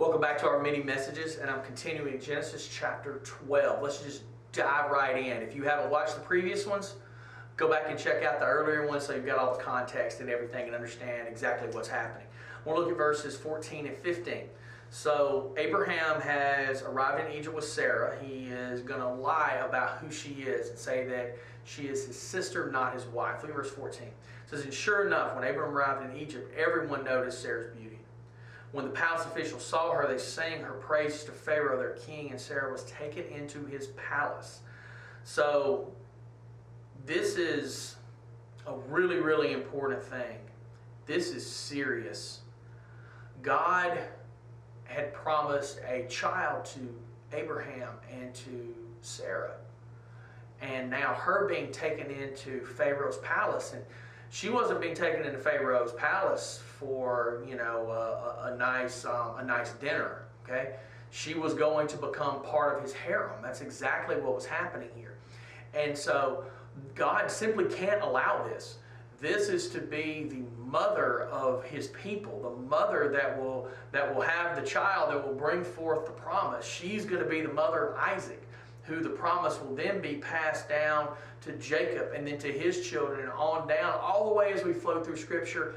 Welcome back to our mini messages, and I'm continuing Genesis chapter 12. Let's just dive right in. If you haven't watched the previous ones, go back and check out the earlier ones so you've got all the context and everything and understand exactly what's happening. We'll look at verses 14 and 15. So Abraham has arrived in Egypt with Sarah. He is going to lie about who she is and say that she is his sister, not his wife. Look at verse 14. It says, "And sure enough, when Abraham arrived in Egypt, everyone noticed Sarah's beauty. When the palace officials saw her, they sang her praises to Pharaoh, their king, and Sarah was taken into his palace." So this is a really, really important thing. This is serious. God had promised a child to Abraham and to Sarah. And now her being taken into Pharaoh's palace, and she wasn't being taken into Pharaoh's palace for, a nice dinner. Okay, she was going to become part of his harem. That's exactly what was happening here. And so God simply can't allow this. This is to be the mother of his people, the mother that will have the child that will bring forth the promise. She's going to be the mother of Isaac, who the promise will then be passed down to Jacob and then to his children and on down, all the way as we flow through Scripture,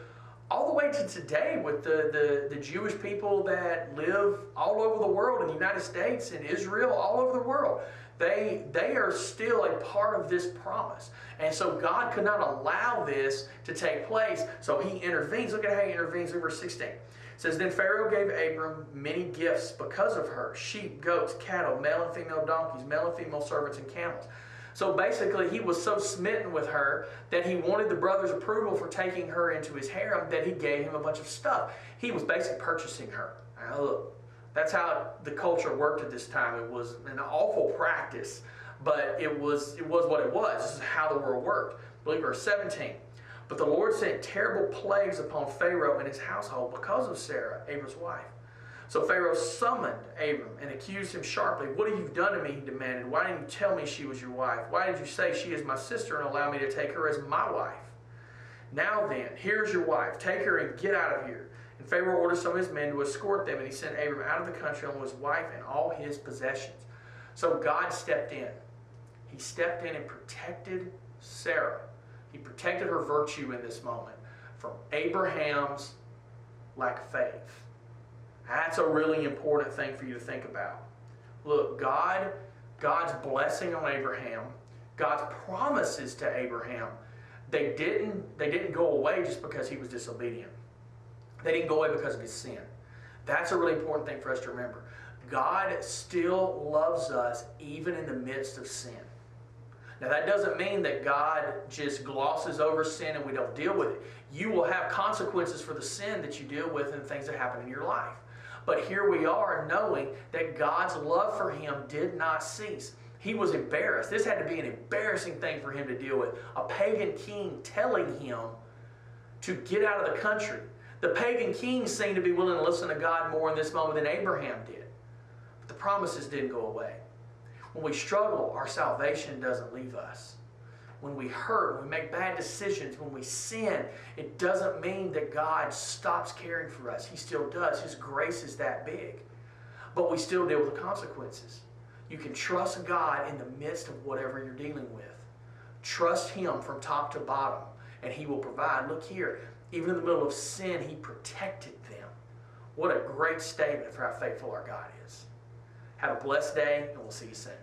all the way to today with the Jewish people that live all over the world, in the United States, in Israel, all over the world. They are still a part of this promise. And so God could not allow this to take place, so he intervenes. Look at how he intervenes in verse 16. It says, "Then Pharaoh gave Abram many gifts because of her, sheep, goats, cattle, male and female donkeys, male and female servants, and camels." So basically, he was so smitten with her that he wanted the brother's approval for taking her into his harem that he gave him a bunch of stuff. He was basically purchasing her. Now look, that's how the culture worked at this time. It was an awful practice, but it was what it was. This is how the world worked. Look at verse 17. "But the Lord sent terrible plagues upon Pharaoh and his household because of Sarah, Abram's wife. So Pharaoh summoned Abram and accused him sharply. 'What have you done to me?' he demanded. 'Why didn't you tell me she was your wife? Why did you say she is my sister and allow me to take her as my wife? Now then, here's your wife. Take her and get out of here.' And Pharaoh ordered some of his men to escort them, and he sent Abram out of the country along with his wife and all his possessions." So God stepped in. He stepped in and protected Sarah. He protected her virtue in this moment from Abraham's lack of faith. That's a really important thing for you to think about. Look, God's blessing on Abraham, God's promises to Abraham, they didn't go away just because he was disobedient. They didn't go away because of his sin. That's a really important thing for us to remember. God still loves us even in the midst of sin. Now that doesn't mean that God just glosses over sin and we don't deal with it. You will have consequences for the sin that you deal with and things that happen in your life. But here we are knowing that God's love for him did not cease. He was embarrassed. This had to be an embarrassing thing for him to deal with. A pagan king telling him to get out of the country. The pagan king seemed to be willing to listen to God more in this moment than Abraham did. But the promises didn't go away. When we struggle, our salvation doesn't leave us. When we hurt, when we make bad decisions, when we sin, it doesn't mean that God stops caring for us. He still does. His grace is that big. But we still deal with the consequences. You can trust God in the midst of whatever you're dealing with. Trust him from top to bottom, and he will provide. Look here, even in the middle of sin, he protected them. What a great statement for how faithful our God is. Have a blessed day, and we'll see you soon.